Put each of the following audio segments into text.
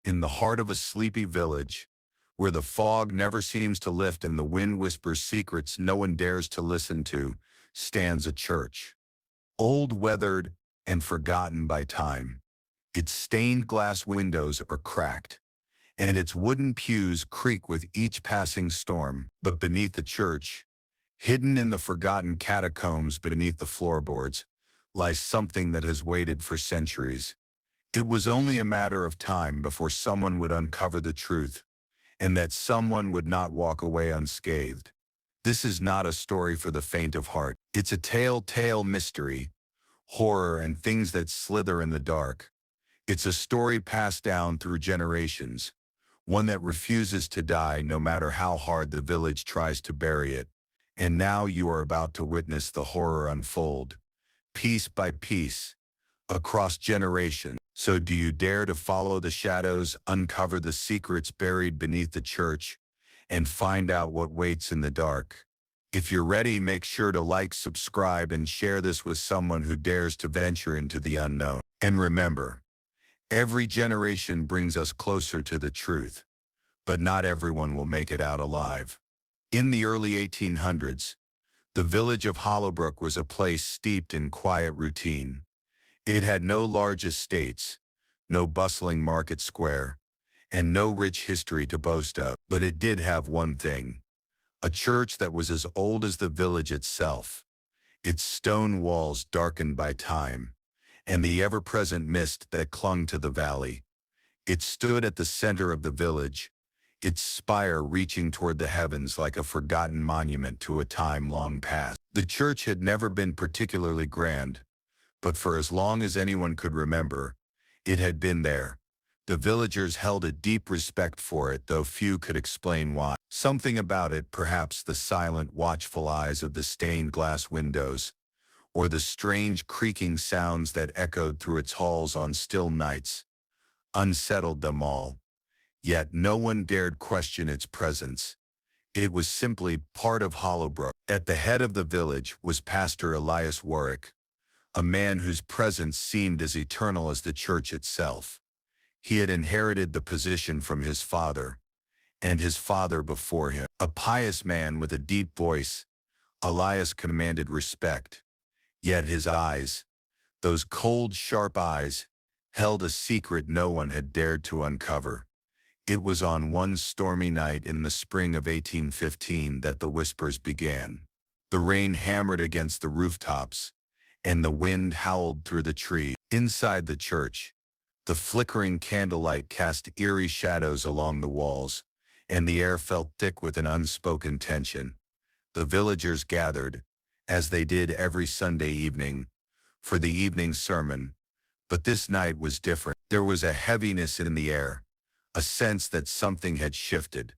In the heart of a sleepy village, where the fog never seems to lift and the wind whispers secrets no one dares to listen to, stands a church. Old, weathered, and forgotten by time. Its stained glass windows are cracked, and its wooden pews creak with each passing storm. But beneath the church, hidden in the forgotten catacombs beneath the floorboards, lies something that has waited for centuries. It was only a matter of time before someone would uncover the truth, and that someone would not walk away unscathed. This is not a story for the faint of heart. It's a tale mystery, horror, and things that slither in the dark. It's a story passed down through generations, one that refuses to die no matter how hard the village tries to bury it. And now you are about to witness the horror unfold, piece by piece, across generations. So do you dare to follow the shadows, uncover the secrets buried beneath the church, and find out what waits in the dark? If you're ready, make sure to like, subscribe, and share this with someone who dares to venture into the unknown. And remember, every generation brings us closer to the truth, but not everyone will make it out alive. In the early 1800s, the village of Hollowbrook was a place steeped in quiet routine. It had no large estates, no bustling market square, and no rich history to boast of. But it did have one thing: a church that was as old as the village itself, its stone walls darkened by time, and the ever-present mist that clung to the valley. It stood at the center of the village, its spire reaching toward the heavens like a forgotten monument to a time long past. The church had never been particularly grand, but for as long as anyone could remember, it had been there. The villagers held a deep respect for it, though few could explain why. Something about it, perhaps the silent, watchful eyes of the stained glass windows, or the strange creaking sounds that echoed through its halls on still nights, unsettled them all. Yet no one dared question its presence. It was simply part of Hollowbrook. At the head of the village was Pastor Elias Warwick, a man whose presence seemed as eternal as the church itself. He had inherited the position from his father, and his father before him. A pious man with a deep voice, Elias commanded respect. Yet his eyes, those cold, sharp eyes, held a secret no one had dared to uncover. It was on one stormy night in the spring of 1815 that the whispers began. The rain hammered against the rooftops, and the wind howled through the trees. Inside the church, the flickering candlelight cast eerie shadows along the walls, and the air felt thick with an unspoken tension. The villagers gathered, as they did every Sunday evening, for the evening sermon. But this night was different. There was a heaviness in the air, a sense that something had shifted.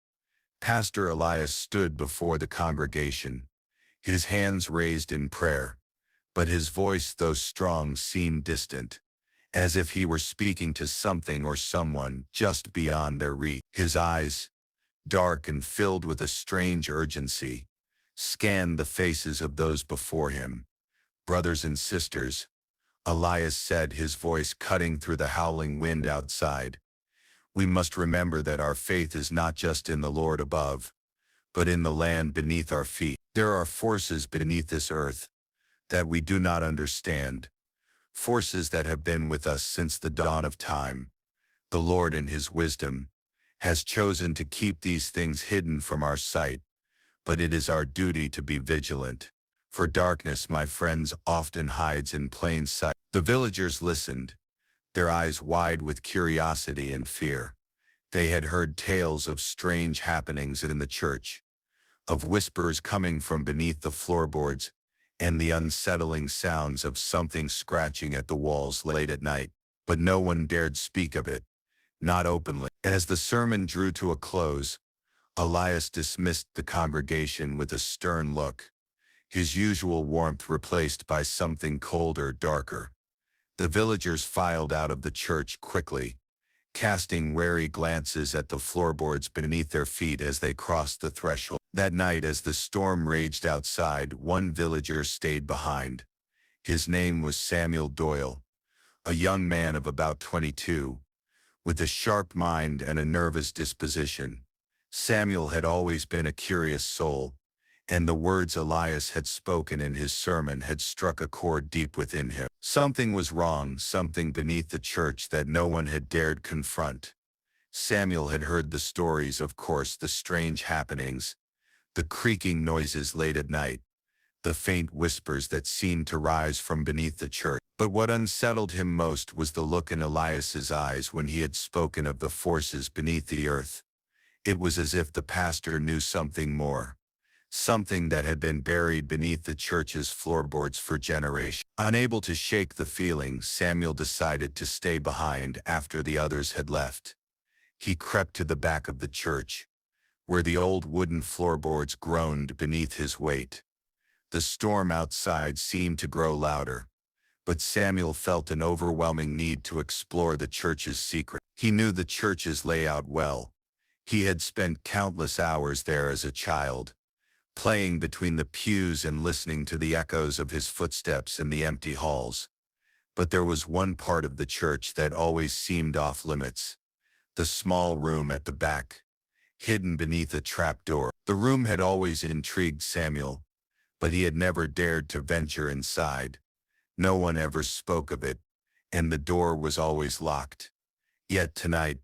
Pastor Elias stood before the congregation, his hands raised in prayer, but his voice, though strong, seemed distant, as if he were speaking to something or someone just beyond their reach. His eyes, dark and filled with a strange urgency, scanned the faces of those before him. "Brothers and sisters," Elias said, his voice cutting through the howling wind outside, "we must remember that our faith is not just in the Lord above, but in the land beneath our feet. There are forces beneath this earth that we do not understand, forces that have been with us since the dawn of time. The Lord, in his wisdom, has chosen to keep these things hidden from our sight, but it is our duty to be vigilant. For darkness, my friends, often hides in plain sight." The villagers listened, their eyes wide with curiosity and fear. They had heard tales of strange happenings in the church, of whispers coming from beneath the floorboards, and the unsettling sounds of something scratching at the walls late at night. But no one dared speak of it, not openly. As the sermon drew to a close, Elias dismissed the congregation with a stern look, his usual warmth replaced by something colder, darker. The villagers filed out of the church quickly, casting wary glances at the floorboards beneath their feet as they crossed the threshold. That night, as the storm raged outside, one villager stayed behind. His name was Samuel Doyle, a young man of about 22, With a sharp mind and a nervous disposition, Samuel had always been a curious soul, and the words Elias had spoken in his sermon had struck a chord deep within him. Something was wrong, something beneath the church that no one had dared confront. Samuel had heard the stories, of course, the strange happenings, the creaking noises late at night, the faint whispers that seemed to rise from beneath the church. But what unsettled him most was the look in Elias's eyes when he had spoken of the forces beneath the earth. It was as if the pastor knew something more, something that had been buried beneath the church's floorboards for generations. Unable to shake the feeling, Samuel decided to stay behind after the others had left. He crept to the back of the church, where the old wooden floorboards groaned beneath his weight. The storm outside seemed to grow louder, but Samuel felt an overwhelming need to explore the church's secret. He knew the church's layout well. He had spent countless hours there as a child, playing between the pews and listening to the echoes of his footsteps in the empty halls. But there was one part of the church that always seemed off limits: the small room at the back, hidden beneath a trapdoor. The room had always intrigued Samuel, but he had never dared to venture inside. No one ever spoke of it, and the door was always locked. Yet tonight,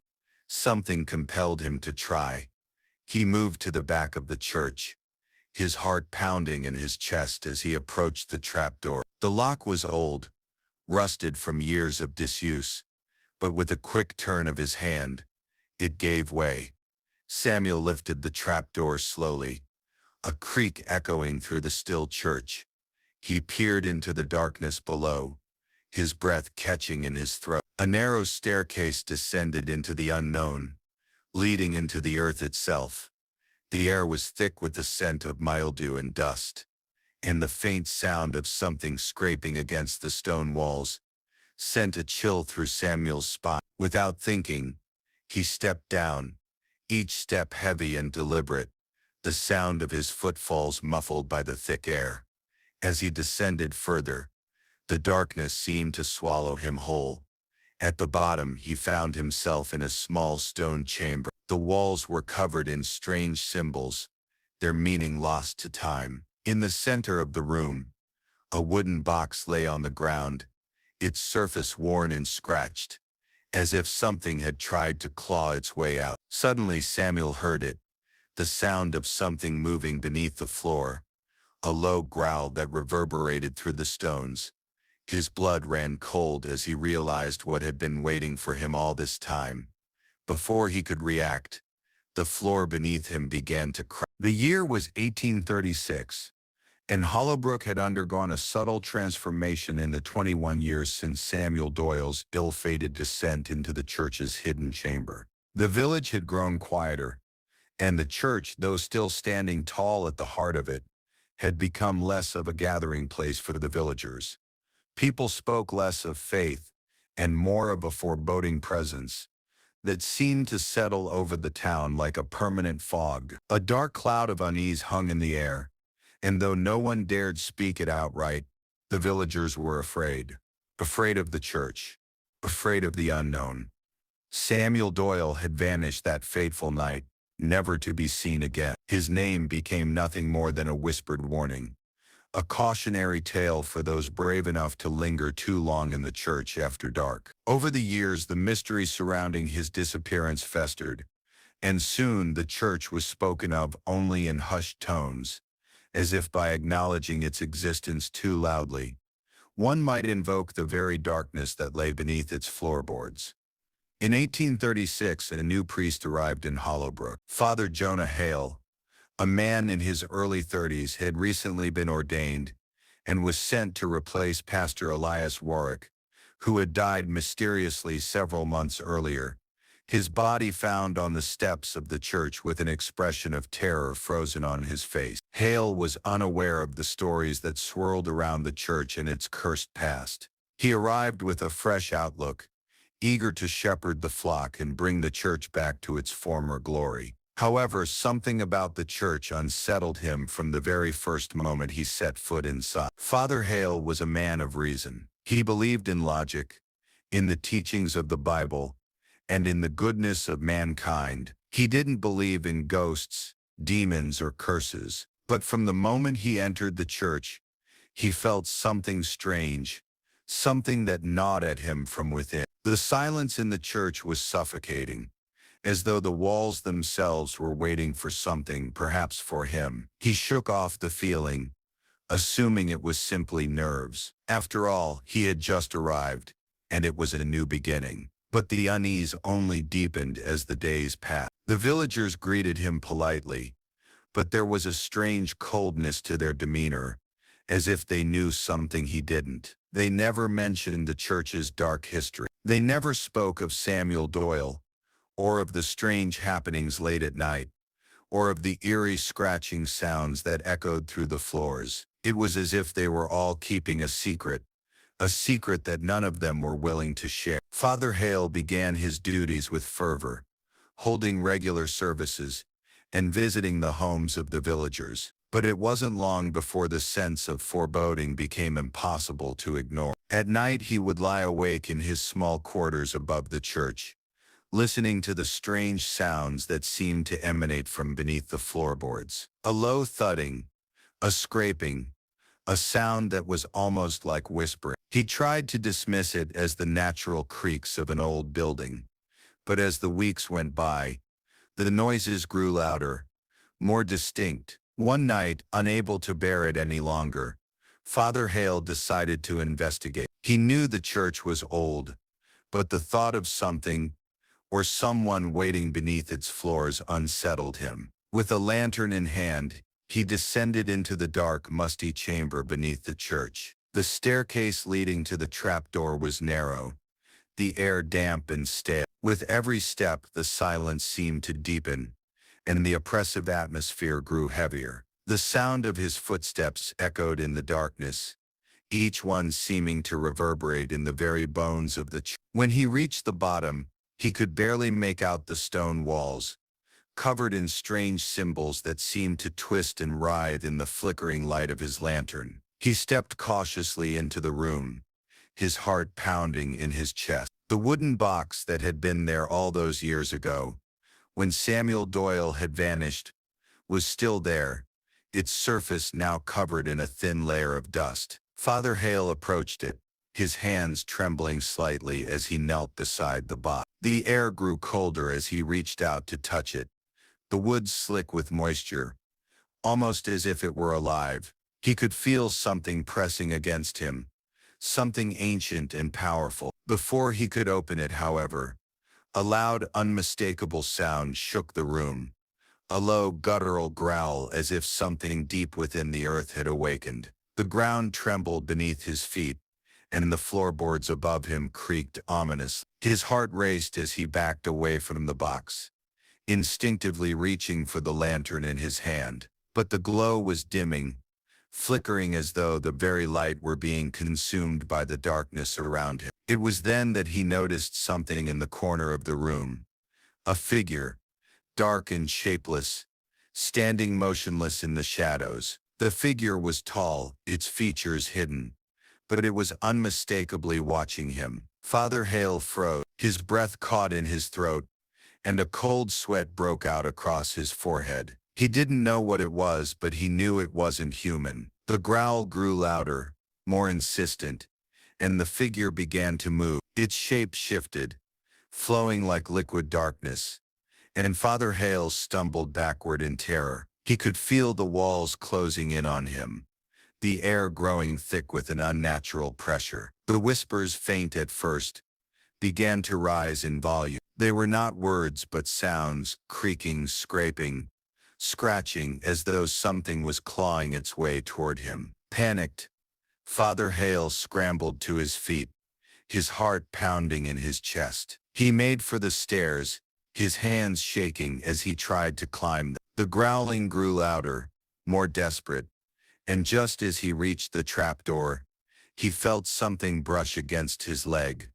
something compelled him to try. He moved to the back of the church, his heart pounding in his chest as he approached the trapdoor. The lock was old, rusted from years of disuse, but with a quick turn of his hand, it gave way. Samuel lifted the trapdoor slowly, a creak echoing through the still church. He peered into the darkness below, his breath catching in his throat. A narrow staircase descended into the unknown, leading into the earth itself. The air was thick with the scent of mildew and dust, and the faint sound of something scraping against the stone walls sent a chill through Samuel's spine. Without thinking, he stepped down, each step heavy and deliberate, the sound of his footfalls muffled by the thick air. As he descended further, the darkness seemed to swallow him whole. At the bottom, he found himself in a small stone chamber. The walls were covered in strange symbols, their meaning lost to time. In the center of the room, a wooden box lay on the ground, its surface worn and scratched, as if something had tried to claw its way out. Suddenly Samuel heard it, the sound of something moving beneath the floor, a low growl that reverberated through the stones. His blood ran cold as he realized what had been waiting for him all this time. Before he could react, the floor beneath him began to crack. The year was 1836, and Hollowbrook had undergone a subtle transformation in the 21 years since Samuel Doyle's ill-fated descent into the church's hidden chamber. The village had grown quieter, and the church, though still standing tall at the heart of it, had become less of a gathering place for the villagers. People spoke less of faith and more of a foreboding presence that seemed to settle over the town like a permanent fog. A dark cloud of unease hung in the air, and though no one dared speak it outright, the villagers were afraid. Afraid of the church, afraid of the unknown. Samuel Doyle had vanished that fateful night, never to be seen again. His name became nothing more than a whispered warning, a cautionary tale for those brave enough to linger too long in the church after dark. Over the years, the mystery surrounding his disappearance festered, and soon the church was spoken of only in hushed tones, as if by acknowledging its existence too loudly, one might invoke the very darkness that lay beneath its floorboards. In 1836, a new priest arrived in Hollowbrook. Father Jonah Hale, a man in his early 30s, had recently been ordained and was sent to replace Pastor Elias Warwick, who had died mysteriously several months earlier, his body found on the steps of the church with an expression of terror frozen on his face. Hale was unaware of the stories that swirled around the church and its cursed past. He arrived with a fresh outlook, eager to shepherd the flock and bring the church back to its former glory. However, something about the church unsettled him from the very first moment he set foot inside. Father Hale was a man of reason. He believed in logic, in the teachings of the Bible, and in the goodness of mankind. He didn't believe in ghosts, demons, or curses. But from the moment he entered the church, he felt something strange, something that gnawed at him from within. The silence in the church was suffocating, as though the walls themselves were waiting for something, perhaps for him. He shook off the feeling, assuming it was simply nerves. After all, he had just arrived, and it was a new beginning. But the unease only deepened as the days passed. The villagers greeted him politely, but there was a strange coldness to their demeanor, as if they knew something he didn't. They never mentioned the church's dark history. They never spoke of Samuel Doyle, or of the strange happenings late at night, or of the eerie scratching sounds that echoed through the floors. It was as if they were all keeping a secret that none of them were willing to share. Father Hale began his duties with fervor, holding regular services and visiting the homes of the villagers. But it wasn't long before the sense of foreboding became impossible to ignore. At night he would lie awake in his small quarters above the church, listening to the strange sounds that seemed to emanate from beneath the floorboards. A low thudding, a scraping, a sound that was almost like whispering. He tried to dismiss it as the natural creaks of an old building, but as the weeks went by, the noises grew louder, more distinct. One night, unable to bear it any longer, Father Hale decided to investigate. He knew the church was old, but the thought of something or someone waiting beneath its floors unsettled him. With a lantern in hand, he descended into the dark, musty chamber beneath the church. The staircase leading to the trapdoor was narrow, the air damp and stale. With every step, the silence seemed to deepen, and the oppressive atmosphere grew heavier. The sound of his footsteps echoed in the darkness, each one seeming to reverberate in the very bones of the church. When he reached the bottom, he could barely make out the stone walls, covered in strange symbols that seemed to twist and writhe in the flickering light of his lantern. He stepped cautiously into the room, his heart pounding in his chest. The wooden box that had been there all those years ago, when Samuel Doyle had vanished, was still there, its surface now covered in a thin layer of dust. Father Hale approached it, his hands trembling slightly as he knelt beside the box. The air grew colder as he reached out to touch it, the wood slick with moisture, almost as if it were alive. He could feel something pressing against him, something ancient and powerful. Before he could open it, however, a loud, unmistakable sound shook the room, a low, guttural growl as if something deep within the earth had awakened. The ground trembled beneath his feet, and the floorboards above him creaked ominously. His heart raced as he backed away from the box, instinctively reaching for the lantern in his hand. But the glow was dimming, flickering as though the very light were being consumed by the darkness around him. It was then that he noticed something in the corner of the room, a figure, dark and shapeless, standing motionless in the shadows. The figure was tall, its features hidden, but it was unmistakably watching him. Father Hale froze, his breath caught in his throat, and a cold sweat broke out across his forehead. He didn't know what it was, but he knew it wasn't human. The growl grew louder, more insistent, and the figure began to move. Its shape shifted, flowing like liquid darkness, and Father Hale stumbled backward in terror. He could feel the walls closing in on him, the air growing thick with an unnatural pressure. The whispers, faint at first, began to rise in volume. They were not words but sounds, creaking, scraping, scratching, as though something was clawing its way toward him. Panicked, Father Hale scrambled to his feet, his heart pounding in his chest. He made for the stairs, his hands shaking as he tried to climb them. The growling grew louder, more desperate, and just as he reached the trapdoor, he felt something brush against his leg,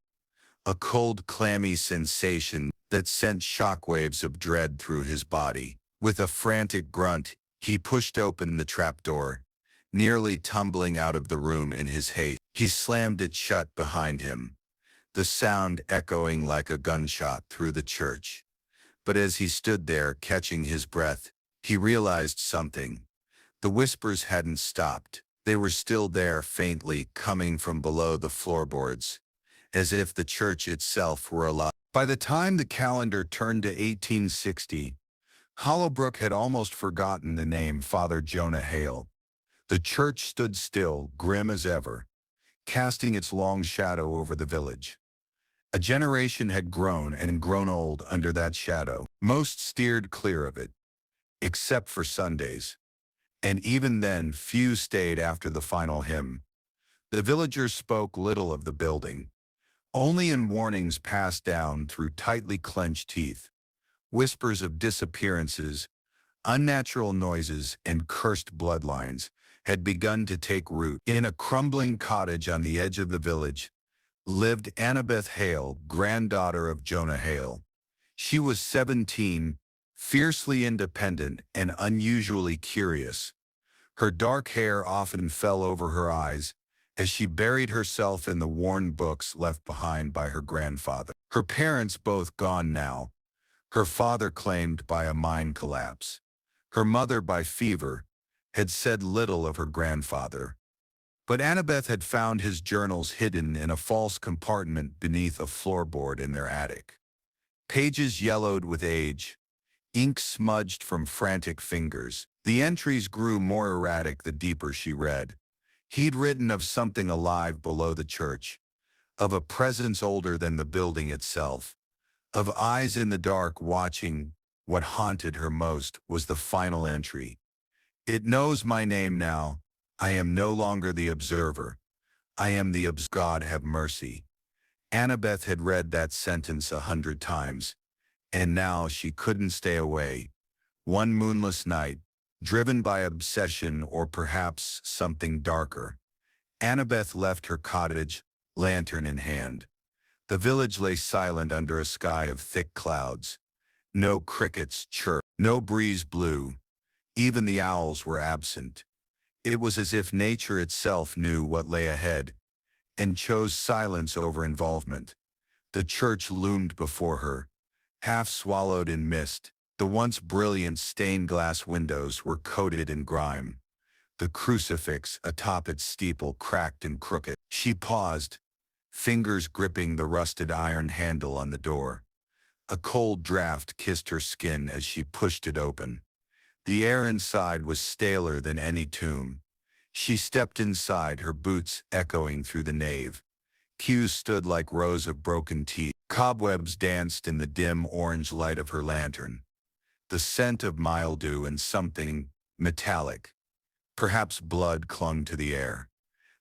a cold, clammy sensation that sent shockwaves of dread through his body. With a frantic grunt, he pushed open the trapdoor, nearly tumbling out of the room in his haste. He slammed it shut behind him, the sound echoing like a gunshot through the church. But as he stood there catching his breath, he realized something. The whispers hadn't stopped. They were still there faintly coming from below the floorboards, as if the church itself were alive. By the time the calendar turned to 1860, Hollowbrook had almost forgotten the name Father Jonah Hale. The church stood still, grim as ever, casting its long shadow over the village. A generation had grown and grown old under that shadow. Most steered clear of it, except for Sundays. And even then, few stayed after the final hymn. The villagers spoke little of the building, only in warnings passed down through tightly clenched teeth. Whispers of disappearances, unnatural noises, and cursed bloodlines had begun to take root. In a crumbling cottage on the edge of the village lived Annabeth Hale, granddaughter of Jonah Hale. She was 17, fiercely independent and unusually curious. Her dark hair often fell over her eyes as she buried herself in the worn books left behind by her grandfather. Her parents both gone now, her father claimed by a mind collapse. Her mother by fever, had said little of her grandfather. But Annabeth had found his journals hidden in a false compartment beneath a floorboard in their attic. Pages yellowed with age, ink smudged from frantic fingers. The entries grew more erratic the deeper she read. He'd written of something alive below the church, of a presence older than the building itself, of eyes in the dark watching. What haunted her most was the final entry. It knows my name now. I am no longer the observer. I am the God have mercy. Annabeth had read that sentence 100 times, and now she couldn't stay away. One moonless night, driven by obsession or perhaps something darker, Annabeth left her cottage, lantern in hand. The village lay silent under a sky of thick clouds. No crickets chirped, no breeze blew. Even the owls were absent. It was as if nature itself knew what lay ahead and chose silence over involvement. The church loomed before her, half swallowed in mist. The once brilliant stained glass windows were coated in grime. The crucifix atop its steeple cracked and crooked. She paused, fingers gripping the rusted iron handle on the door. A cold draft kissed her skin as she pushed it open. The air inside was staler than any tomb. She stepped inside, her boots echoing through the nave. Pews stood like rows of broken teeth. Cobwebs danced in the dim orange light of her lantern. The scent of mildew and something metallic, perhaps blood, clung to the air.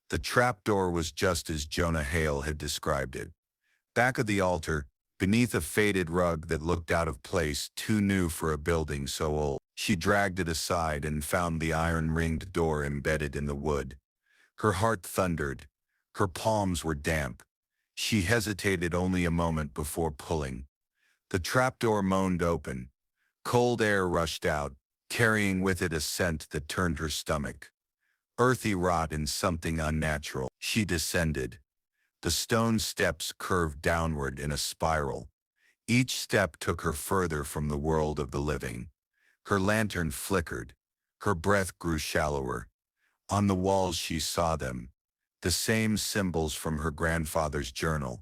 The trapdoor was just as Jonah Hale had described it. Back of the altar, beneath a faded rug that looked out of place, too new for a building so old. She dragged it aside and found the iron-ringed door embedded in the wood. Her heart thundered. Her palms were damp. She hesitated only a moment before pulling. The trapdoor moaned open. Cold air rushed out, carrying with it a scent that turned her stomach. Earthy rot and something unnatural. She descended. The stone steps curved downward in a spiral. Each step took her further from the world of the living. Her lantern flickered. Her breath grew shallower. On the walls she saw them, the same symbols from her grandfather's journal,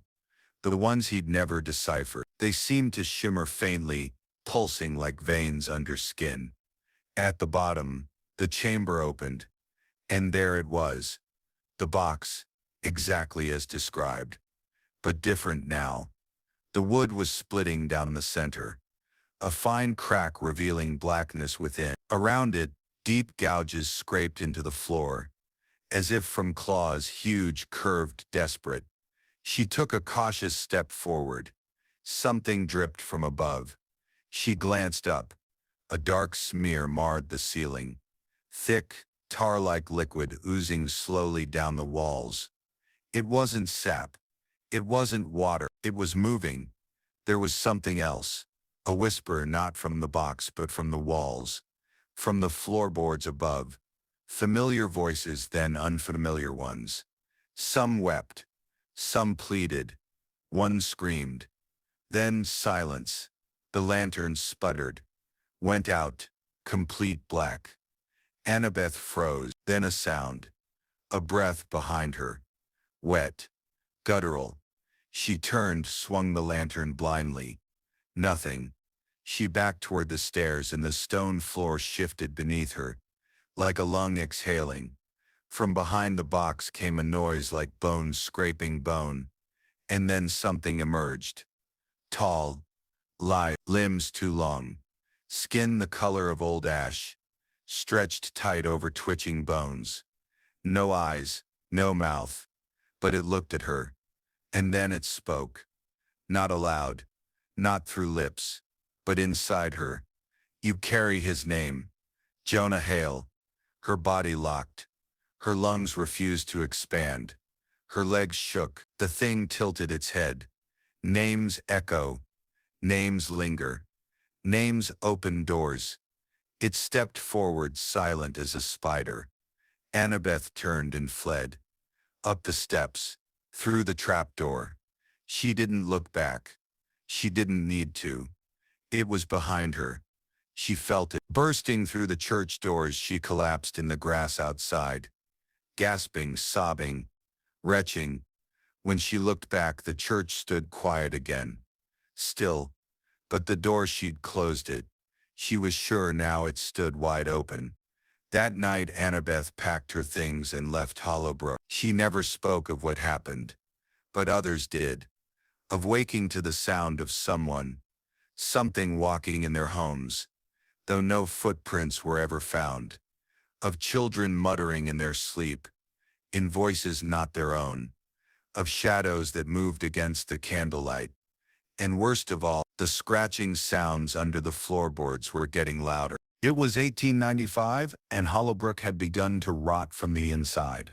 the ones he'd never deciphered. They seemed to shimmer faintly, pulsing like veins under skin. At the bottom, the chamber opened, and there it was, the box, exactly as described, but different now. The wood was splitting down the center, a fine crack revealing blackness within. Around it, deep gouges scraped into the floor, as if from claws huge, curved, desperate. She took a cautious step forward. Something dripped from above. She glanced up. A dark smear marred the ceiling. Thick, tar-like liquid oozing slowly down the walls. It wasn't sap. It wasn't water. It was moving. There was something else. A whisper not from the box but from the walls, from the floorboards above. Familiar voices, then unfamiliar ones. Some wept. Some pleaded. One screamed. Then silence. The lantern sputtered, went out, complete black. Annabeth froze. Then a sound. A breath behind her. Wet. Guttural. She turned, swung the lantern blindly. Nothing. She backed toward the stairs and the stone floor shifted beneath her, like a lung exhaling. From behind the box came a noise like bones scraping bone. And then something emerged. Tall. Lithe. Limbs too long. Skin the color of old ash. Stretched tight over twitching bones. No eyes, no mouth. But it looked at her. And then it spoke. Not aloud. Not through lips. But inside her. You carry his name. Jonah Hale. Her body locked. Her lungs refused to expand. Her legs shook. The thing tilted its head. Names echo. Names linger. Names open doors. It stepped forward silent as a spider. Annabeth turned and fled. Up the steps. Through the trapdoor. She didn't look back. She didn't need to. It was behind her. She felt it. Bursting through the church doors, she collapsed in the grass outside. Gasping, sobbing, retching. When she looked back, the church stood quiet again. Still. But the door, she'd closed it. She was sure now it stood wide open. That night Annabeth packed her things and left Hollowbrook. She never spoke of what happened. But others did. Of waking to the sound of someone. Something walking in their homes. Though no footprints were ever found. Of children muttering in their sleep. In voices not their own. Of shadows that moved against the candlelight. And worst of all, the scratching sounds under the floorboards were getting louder. It was 1895, and Hollowbrook had begun to rot from the inside.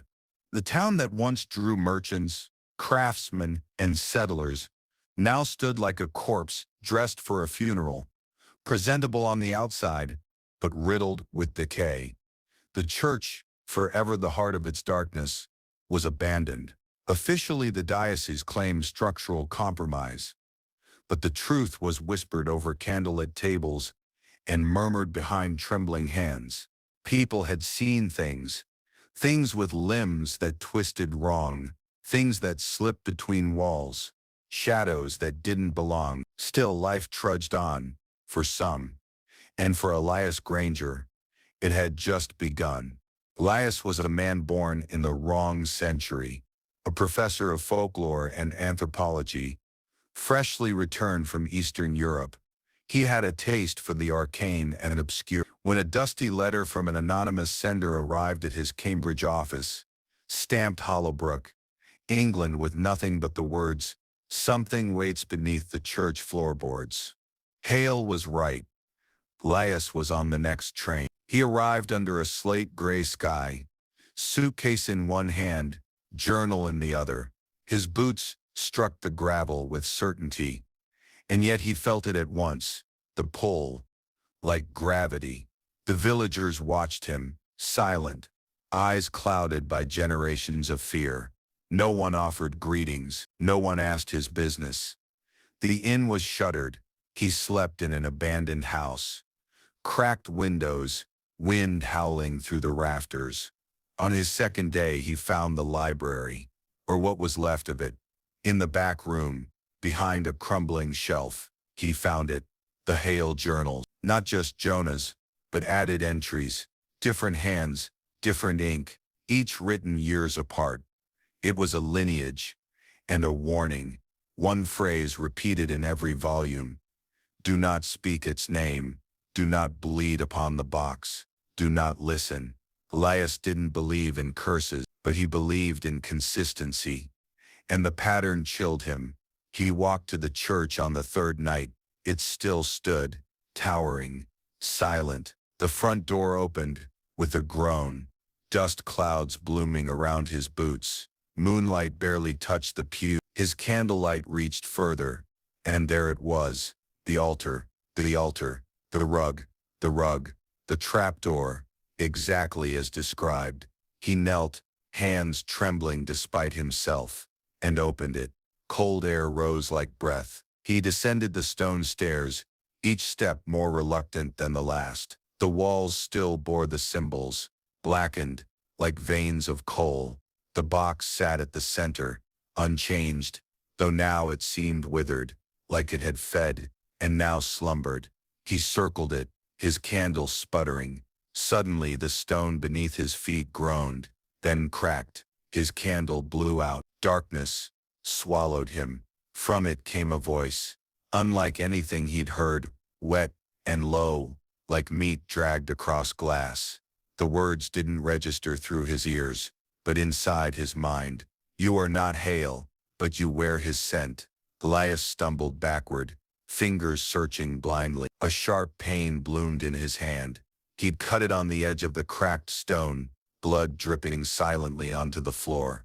The town that once drew merchants, craftsmen, and settlers now stood like a corpse dressed for a funeral, presentable on the outside, but riddled with decay. The church, forever the heart of its darkness, was abandoned. Officially, the diocese claimed structural compromise. But the truth was whispered over candlelit tables and murmured behind trembling hands. People had seen things. Things with limbs that twisted wrong. Things that slipped between walls. Shadows that didn't belong. Still, life trudged on, for some. And for Elias Granger, it had just begun. Elias was a man born in the wrong century. A professor of folklore and anthropology. Freshly returned from Eastern Europe, he had a taste for the arcane and obscure. When a dusty letter from an anonymous sender arrived at his Cambridge office, stamped Hollowbrook, England, with nothing but the words, "Something waits beneath the church floorboards." Hale was right. Elias was on the next train. He arrived under a slate-gray sky, suitcase in one hand, journal in the other. His boots struck the gravel with certainty, and yet he felt it at once, the pull, like gravity. The villagers watched him, silent, eyes clouded by generations of fear. No one offered greetings, no one asked his business. The inn was shuttered. He slept in an abandoned house. Cracked windows, wind howling through the rafters. On his second day he found the library, or what was left of it. In the back room, behind a crumbling shelf, he found it, the Hale journal. Not just Jonah's, but added entries, different hands, different ink, each written years apart. It was a lineage and a warning, one phrase repeated in every volume. Do not speak its name, do not bleed upon the box, do not listen. Elias didn't believe in curses, but he believed in consistency. And the pattern chilled him. He walked to the church on the third night. It still stood, towering, silent. The front door opened, with a groan. Dust clouds blooming around his boots. Moonlight barely touched the pew. His candlelight reached further. And there it was, the altar, the altar, the rug, the trapdoor, exactly as described. He knelt, hands trembling despite himself, and opened it. Cold air rose like breath. He descended the stone stairs, each step more reluctant than the last. The walls still bore the symbols, blackened, like veins of coal. The box sat at the center, unchanged, though now it seemed withered, like it had fed, and now slumbered. He circled it, his candle sputtering. Suddenly the stone beneath his feet groaned, then cracked. His candle blew out. Darkness swallowed him. From it came a voice, unlike anything he'd heard, wet and low, like meat dragged across glass. The words didn't register through his ears, but inside his mind. You are not Hale, but you wear his scent. Elias stumbled backward, fingers searching blindly. A sharp pain bloomed in his hand. He'd cut it on the edge of the cracked stone, blood dripping silently onto the floor.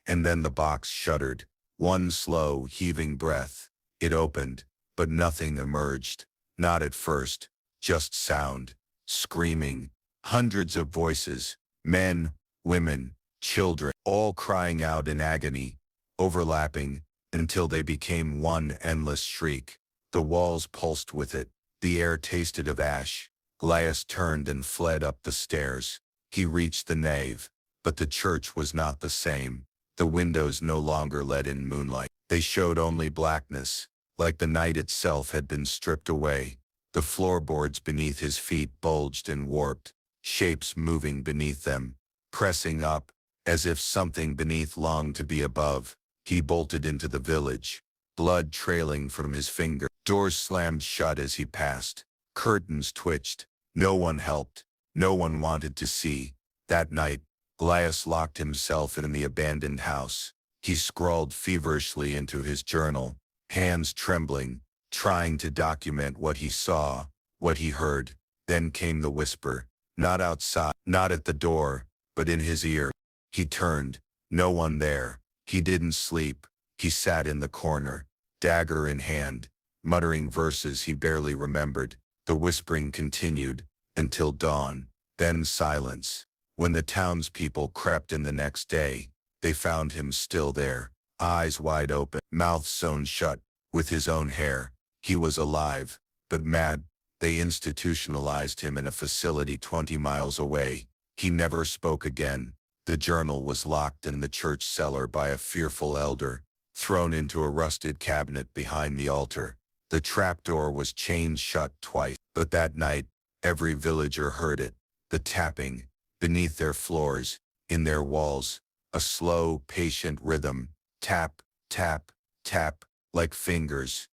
And then the box shuddered. One slow, heaving breath. It opened, but nothing emerged. Not at first, just sound, screaming. Hundreds of voices, men, women, children, all crying out in agony, overlapping, until they became one endless shriek. The walls pulsed with it. The air tasted of ash. Elias turned and fled up the stairs. He reached the nave, but the church was not the same. The windows no longer let in moonlight. They showed only blackness, like the night itself had been stripped away. The floorboards beneath his feet bulged and warped, shapes moving beneath them, pressing up, as if something beneath longed to be above. He bolted into the village, blood trailing from his finger. Doors slammed shut as he passed. Curtains twitched. No one helped. No one wanted to see. That night, Elias locked himself in the abandoned house. He scrawled feverishly into his journal, hands trembling, trying to document what he saw, what he heard. Then came the whisper, not outside, not at the door, but in his ear. He turned, no one there. He didn't sleep. He sat in the corner, dagger in hand, muttering verses he barely remembered. The whispering continued, until dawn, then silence. When the townspeople crept in the next day, they found him still there, eyes wide open, mouth sewn shut, with his own hair. He was alive, but mad. They institutionalized him in a facility 20 miles away. He never spoke again. The journal was locked in the church cellar by a fearful elder, thrown into a rusted cabinet behind the altar. The trapdoor was chained shut twice, but that night, every villager heard it, the tapping, beneath their floors, in their walls, a slow, patient rhythm, tap, tap, tap, like fingers.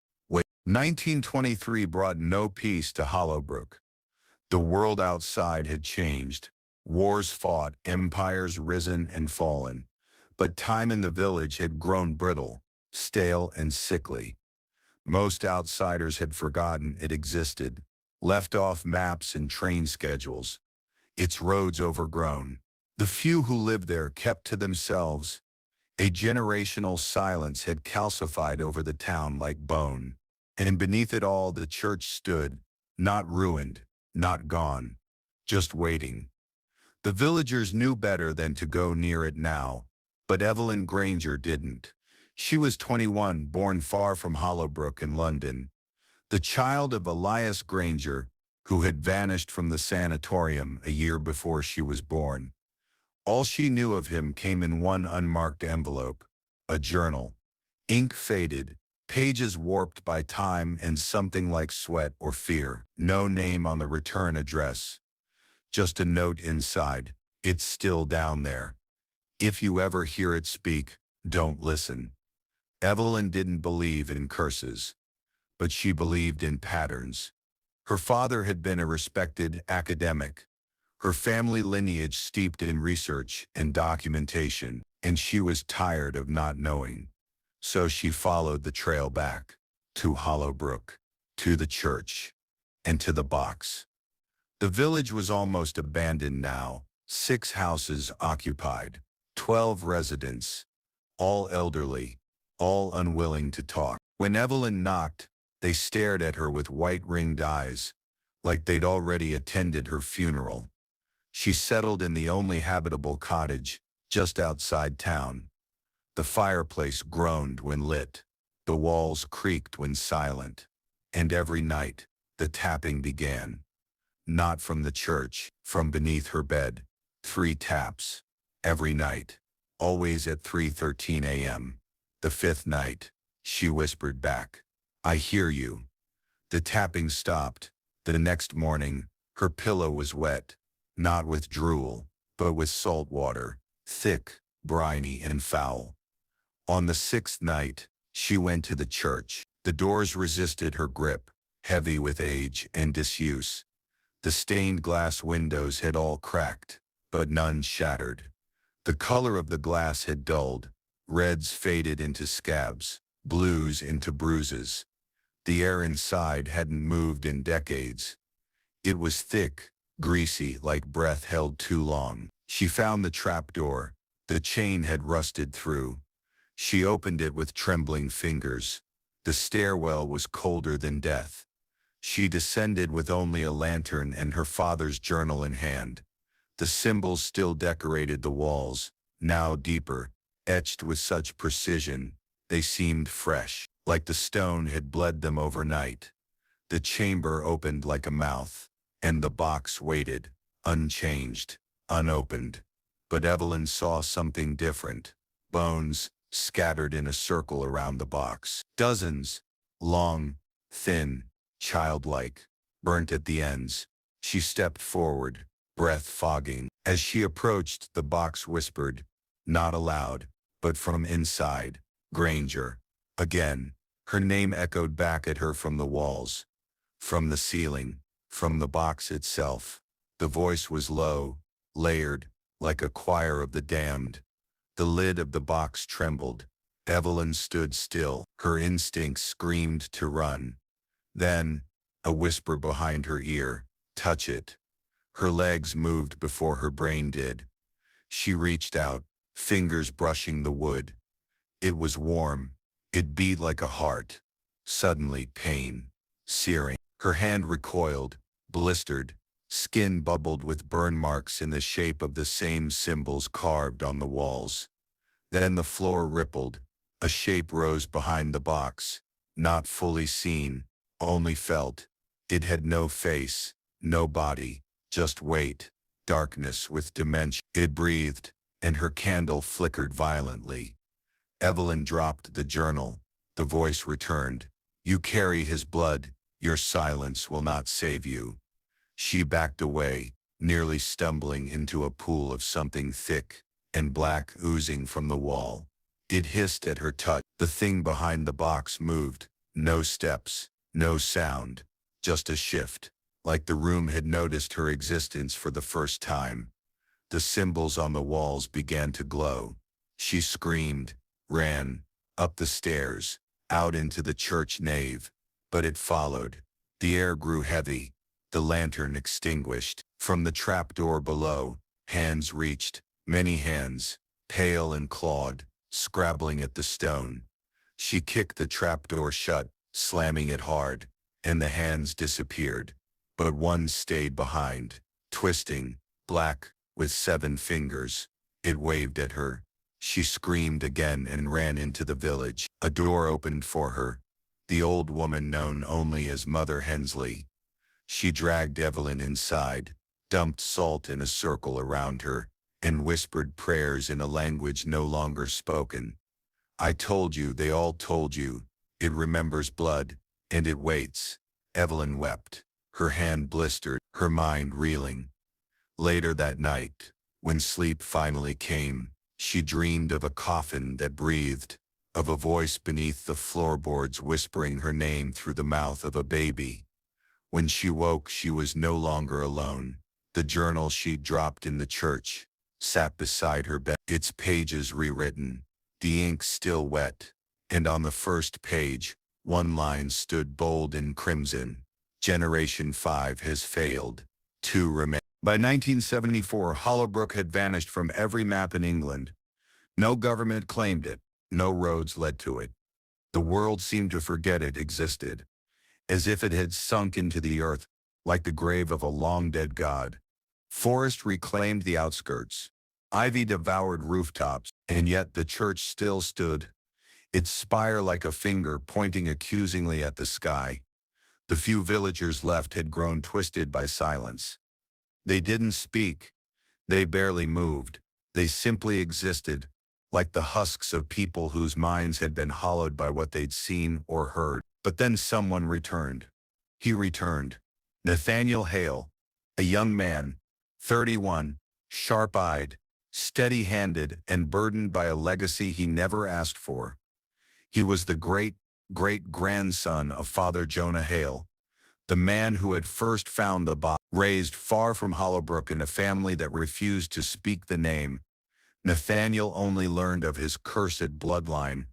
1923 brought no peace to Hollowbrook. The world outside had changed. Wars fought, empires risen and fallen. But time in the village had grown brittle, stale and sickly. Most outsiders had forgotten it existed, left off maps and train schedules. Its roads overgrown. The few who lived there kept to themselves. A generational silence had calcified over the town like bone. And beneath it all the church stood, not ruined, not gone, just waiting. The villagers knew better than to go near it now, but Evelyn Granger didn't. She was 21, born far from Hollowbrook in London, the child of Elias Granger, who had vanished from the sanatorium a year before she was born. All she knew of him came in one unmarked envelope, a journal. Ink faded, pages warped by time and something like sweat or fear. No name on the return address. Just a note inside, it's still down there. If you ever hear it speak, don't listen. Evelyn didn't believe in curses, but she believed in patterns. Her father had been a respected academic, her family lineage steeped in research and documentation, and she was tired of not knowing. So she followed the trail back, to Hollowbrook, to the church, and to the box. The village was almost abandoned now, 6 houses occupied, 12 residents, all elderly, all unwilling to talk. When Evelyn knocked, they stared at her with white-ringed eyes, like they'd already attended her funeral. She settled in the only habitable cottage, just outside town. The fireplace groaned when lit. The walls creaked when silent. And every night, the tapping began. Not from the church, from beneath her bed. 3 taps. Every night. Always at 3:13 a.m. The 5th night, she whispered back, "I hear you." The tapping stopped. The next morning, her pillow was wet. Not with drool, but with salt water. Thick, briny, and foul. On the 6th night, she went to the church. The doors resisted her grip, heavy with age and disuse. The stained glass windows had all cracked, but none shattered. The color of the glass had dulled. Reds faded into scabs, blues into bruises. The air inside hadn't moved in decades. It was thick, greasy, like breath held too long. She found the trapdoor. The chain had rusted through. She opened it with trembling fingers. The stairwell was colder than death. She descended with only a lantern and her father's journal in hand. The symbols still decorated the walls, now deeper, etched with such precision, they seemed fresh, like the stone had bled them overnight. The chamber opened like a mouth, and the box waited, unchanged, unopened. But Evelyn saw something different. Bones, scattered in a circle around the box. Dozens, long, thin, childlike, burnt at the ends. She stepped forward, breath fogging. As she approached, the box whispered, not aloud, but from inside, "Granger." Again, her name echoed back at her from the walls, from the ceiling, from the box itself. The voice was low, layered, like a choir of the damned. The lid of the box trembled. Evelyn stood still. Her instincts screamed to run. Then, a whisper behind her ear, "Touch it." Her legs moved before her brain did. She reached out, fingers brushing the wood. It was warm. It beat like a heart. Suddenly, pain, searing. Her hand recoiled, blistered. Skin bubbled with burn marks in the shape of the same symbols carved on the walls. Then the floor rippled. A shape rose behind the box, not fully seen, only felt. It had no face, no body, just weight, darkness with dimension. It breathed, and her candle flickered violently. Evelyn dropped the journal. The voice returned. "You carry his blood. Your silence will not save you." She backed away, nearly stumbling into a pool of something thick and black oozing from the wall. It hissed at her touch. The thing behind the box moved. No steps, no sound, just a shift, like the room had noticed her existence for the first time. The symbols on the walls began to glow. She screamed, ran, up the stairs, out into the church nave, but it followed. The air grew heavy. The lantern extinguished. From the trapdoor below, hands reached, many hands, pale and clawed, scrabbling at the stone. She kicked the trapdoor shut, slamming it hard, and the hands disappeared. But one stayed behind, twisting, black, with 7 fingers. It waved at her. She screamed again and ran into the village. A door opened for her. The old woman known only as Mother Hensley. She dragged Evelyn inside, dumped salt in a circle around her, and whispered prayers in a language no longer spoken. "I told you, they all told you. It remembers blood, and it waits." Evelyn wept, her hand blistered, her mind reeling. Later that night, when sleep finally came, she dreamed of a coffin that breathed, of a voice beneath the floorboards whispering her name through the mouth of a baby. When she woke, she was no longer alone. The journal she'd dropped in the church sat beside her bed, its pages rewritten, the ink still wet, and on the first page, one line stood bold in crimson. Generation 5 has failed. 2 remain. By 1974, Hollowbrook had vanished from every map in England. No government claimed it. No roads led to it. The world seemed to forget it existed, as if it had sunk into the earth, like the grave of a long-dead god. Forest reclaimed the outskirts. Ivy devoured rooftops, and yet the church still stood, its spire like a finger pointing accusingly at the sky. The few villagers left had grown twisted by silence. They didn't speak. They barely moved. They simply existed, like the husks of people whose minds had been hollowed by what they'd seen or heard. But then someone returned. He returned. Nathaniel Hale, a young man, 31, sharp-eyed, steady-handed, and burdened by a legacy he never asked for. He was the great-great-grandson of Father Jonah Hale, the man who had first found the body. Raised far from Hollowbrook in a family that refused to speak the name, Nathaniel only learned of his cursed bloodline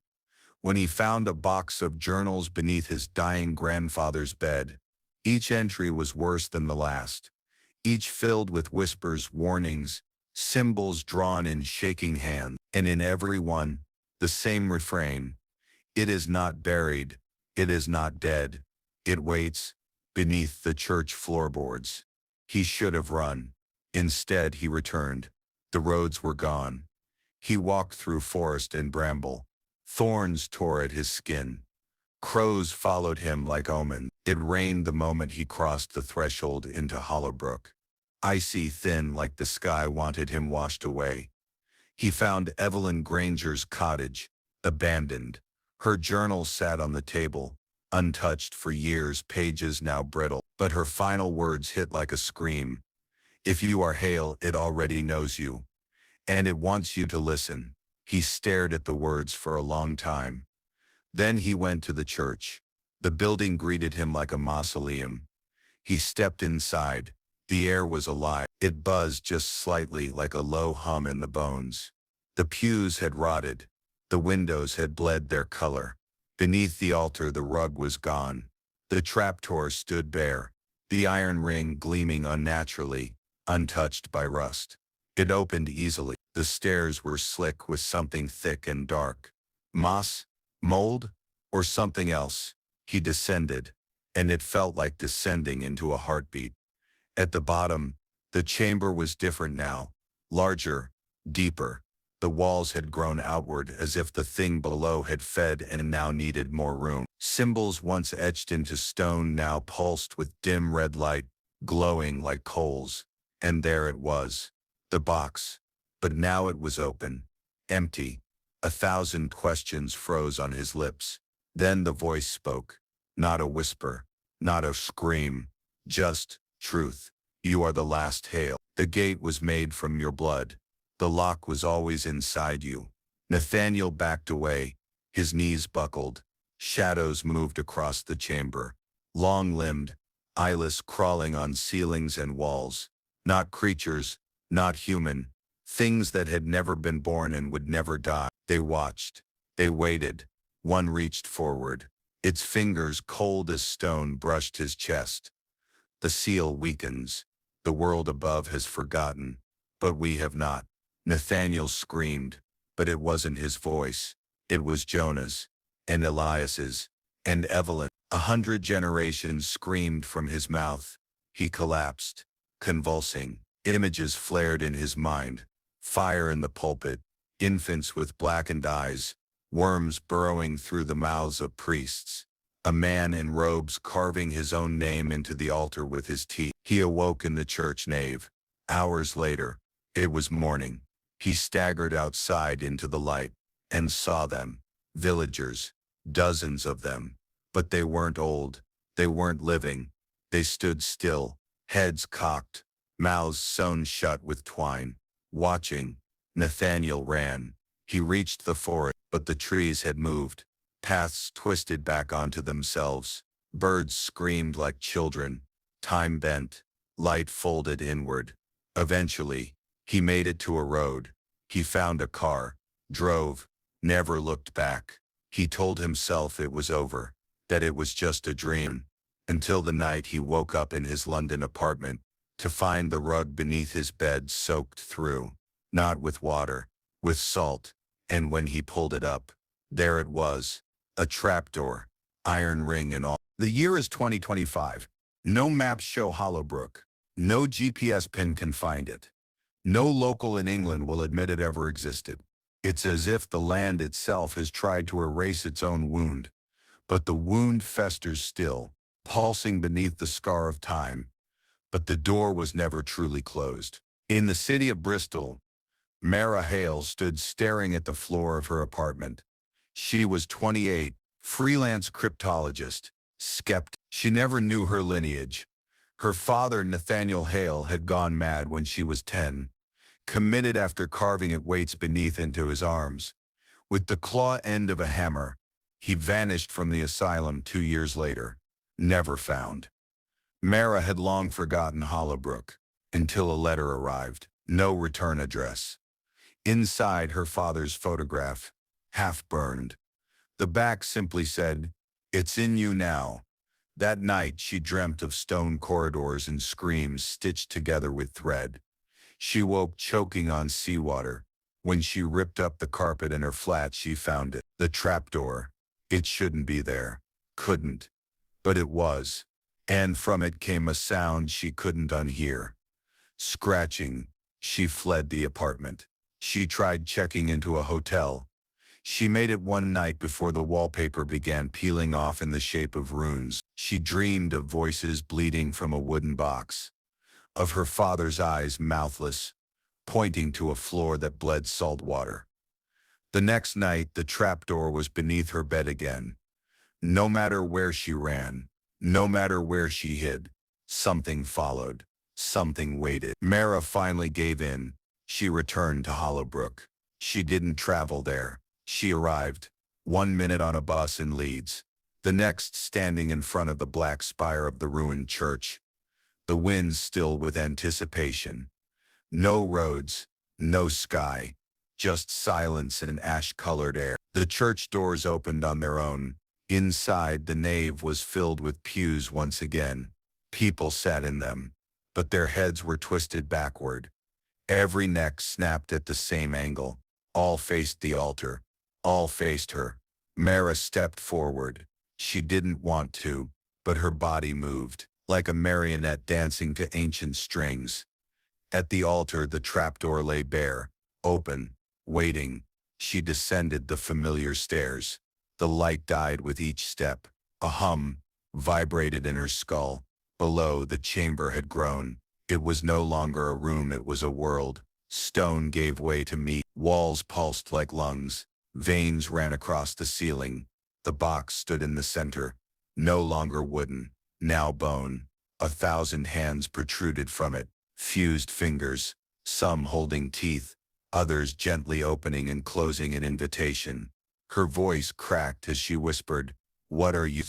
when he found a box of journals beneath his dying grandfather's bed. Each entry was worse than the last, each filled with whispers, warnings, symbols drawn in shaking hands, and in every one, the same refrain: "It is not buried, it is not dead, it waits beneath the church floorboards." He should have run. Instead, he returned. The roads were gone. He walked through forest and bramble. Thorns tore at his skin. Crows followed him like omens. It rained the moment he crossed the threshold into Hollowbrook. Icy thin like the sky wanted him washed away. He found Evelyn Granger's cottage, abandoned. Her journal sat on the table, untouched for years, pages now brittle. But her final words hit like a scream. "If you are Hale, it already knows you. And it wants you to listen." He stared at the words for a long time. Then he went to the church. The building greeted him like a mausoleum. He stepped inside. The air was alive. It buzzed just slightly, like a low hum in the bones. The pews had rotted. The windows had bled their color. Beneath the altar the rug was gone. The trapdoor stood bare, the iron ring gleaming unnaturally, untouched by rust. It opened easily. The stairs were slick with something thick and dark. Moss, mold, or something else. He descended, and it felt like descending into a heartbeat. At the bottom, the chamber was different now, larger, deeper. The walls had grown outward as if the thing below had fed and now needed more room. Symbols once etched into stone now pulsed with dim red light, glowing like coals. And there it was, the box. But now it was open, empty. 1,000 questions froze on his lips. Then the voice spoke. Not a whisper, not a scream, just truth. "You are the last Hale. The gate was made from your blood. The lock was always inside you." Nathaniel backed away. His knees buckled. Shadows moved across the chamber. Long-limbed, eyeless, crawling on ceilings and walls. Not creatures, not human. Things that had never been born and would never die. They watched. They waited. One reached forward. Its fingers, cold as stone, brushed his chest. "The seal weakens. The world above has forgotten. But we have not." Nathaniel screamed, but it wasn't his voice. It was Jonah's, and Elias's, and Evelyn. 100 generations screamed from his mouth. He collapsed, convulsing. Images flared in his mind. Fire in the pulpit, infants with blackened eyes, worms burrowing through the mouths of priests, a man in robes carving his own name into the altar with his teeth. He awoke in the church nave. Hours later, it was morning. He staggered outside into the light and saw them, villagers, dozens of them. But they weren't old. They weren't living. They stood still, heads cocked, mouths sewn shut with twine, watching. Nathaniel ran. He reached the forest, but the trees had moved. Paths twisted back onto themselves. Birds screamed like children. Time bent. Light folded inward. Eventually, he made it to a road. He found a car, drove, never looked back. He told himself it was over, that it was just a dream, until the night he woke up in his London apartment to find the rug beneath his bed soaked through, not with water, with salt, and when he pulled it up, there it was, a trapdoor, iron ring and all. The year is 2025. No maps show Hollowbrook. No GPS pin can find it. No local in England will admit it ever existed. It's as if the land itself has tried to erase its own wound, but the wound festers still, pulsing beneath the scar of time. But the door was never truly closed. In the city of Bristol, Mara Hale stood staring at the floor of her apartment. She was 28, freelance cryptologist, skeptic. She never knew her lineage. Her father, Nathaniel Hale, had gone mad when she was 10, committed after carving at weights beneath into his arms. With the claw end of a hammer, he vanished from the asylum 2 years later, never found. Mara had long forgotten Hollowbrook, until a letter arrived, no return address. Inside, her father's photograph, half burned. The back simply said, "It's in you now." That night she dreamt of stone corridors and screams stitched together with thread. She woke choking on seawater. When she ripped up the carpet in her flat, she found it. The trapdoor. It shouldn't be there. Couldn't. But it was. And from it came a sound she couldn't unhear. Scratching. She fled the apartment. She tried checking into a hotel. She made it one night before the wallpaper began peeling off in the shape of runes. She dreamed of voices bleeding from a wooden box, of her father's eyes mouthless, pointing to a floor that bled salt water. The next night, the trapdoor was beneath her bed again. No matter where she ran, no matter where she hid, something followed, something waited. Mara finally gave in. She returned to Hollowbrook. She didn't travel there. She arrived, 1 minute on a bus in Leeds, the next standing in front of the black spire of the ruined church. The wind still with anticipation. No roads, no sky, just silence and ash-colored air. The church doors opened on their own. Inside, the nave was filled with pews once again. People sat in them, but their heads were twisted backward. Every neck snapped at the same angle. All faced the altar. All faced her. Mara stepped forward. She didn't want to, but her body moved, like a marionette dancing to ancient strings. At the altar, the trapdoor lay bare, open, waiting. She descended the familiar stairs. The light died with each step. A hum vibrated in her skull. Below, the chamber had grown. It was no longer a room, it was a world. Stone gave way to meat. Walls pulsed like lungs. Veins ran across the ceiling. The box stood in the center, no longer wooden, now bone. 1,000 hands protruded from it, fused fingers, some holding teeth, others gently opening and closing an invitation. Her voice cracked as she whispered, "What are you?"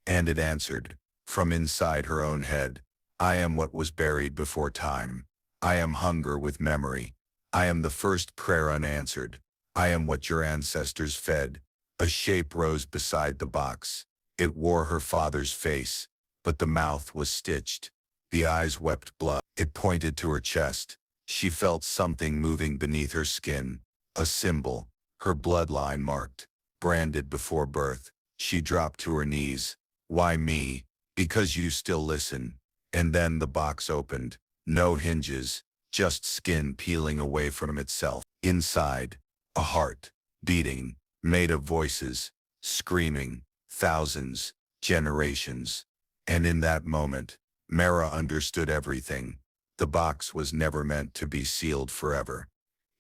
And it answered, from inside her own head, "I am what was buried before time. I am hunger with memory. I am the first prayer unanswered. I am what your ancestors fed." A shape rose beside the box. It wore her father's face, but the mouth was stitched. The eyes wept blood. It pointed to her chest. She felt something moving beneath her skin. A symbol, her bloodline marked, branded before birth. She dropped to her knees. "Why me?" "Because you still listen." And then the box opened. No hinges, just skin peeling away from itself. Inside, a heart, beating, made of voices, screaming, thousands, generations. And in that moment, Mara understood everything. The box was never meant to be sealed forever.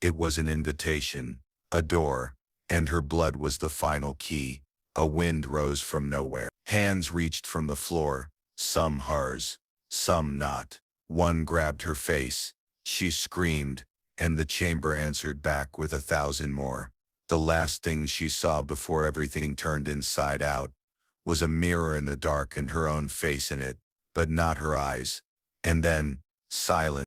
It was an invitation, a door, and her blood was the final key. A wind rose from nowhere. Hands reached from the floor, some hers, some not. One grabbed her face. She screamed, and the chamber answered back with 1,000 more. The last thing she saw before everything turned inside out was a mirror in the dark and her own face in it, but not her eyes. And then, silence.